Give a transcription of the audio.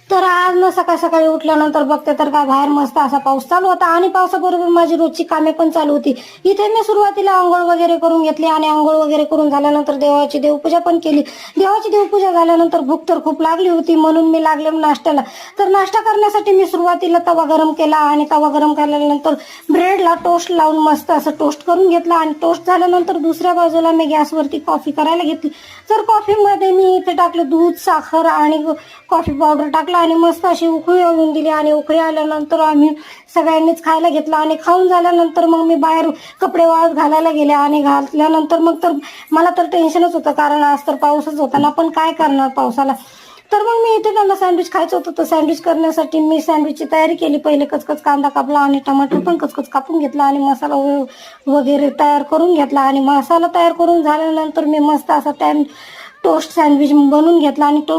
तर आज ना सकाळ सकाळी उठल्यानंतर बघते तर काय बाहेर मस्त असा पाऊस चालू होता आणि पावसाबरोबर माझी रोजची कामे पण चालू होती. इथे मी सुरुवातीला आंघोळ वगैरे करून घेतली आणि आंघोळ वगैरे करून झाल्यानंतर देवाची देवपूजा पण केली. देवाची देवपूजा झाल्यानंतर भूक तर खूप लागली होती म्हणून मी लागले नाश्त्याला. तर नाश्ता करण्यासाठी मी सुरुवातीला तवा गरम केला आणि तवा गरम केल्यानंतर ब्रेडला टोस्ट लावून मस्त असं टोस्ट करून घेतला आणि टोस्ट झाल्यानंतर दुसऱ्या बाजूला मी गॅसवरती कॉफी करायला घेतली. तर कॉफीमध्ये मी इथे टाकलं दूध, साखर आणि कॉफी पावडर टाकला आणि मस्त अशी उकळी आणून दिली आणि उकळी आल्यानंतर आम्ही सगळ्यांनीच खायला घेतलं आणि खाऊन झाल्यानंतर मग मी बाहेर कपडे वाळत घालायला गेले आणि घातल्यानंतर मग तर मला तर टेन्शनच होतं कारण आज तर पाऊसच होता ना, पण काय करणार पावसाला. तर मग मी इथे त्यांना सँडविच खायचं होतं तर सँडविच करण्यासाठी मी सँडविचची तयारी केली. पहिले कचकच कांदा कापला आणि टमाटर पण कचकच कापून घेतला आणि मसाला वगैरे तयार करून घेतला आणि मसाला तयार करून झाल्यानंतर मी मस्त असा टोस्ट सँडविच बनवून घेतला आणि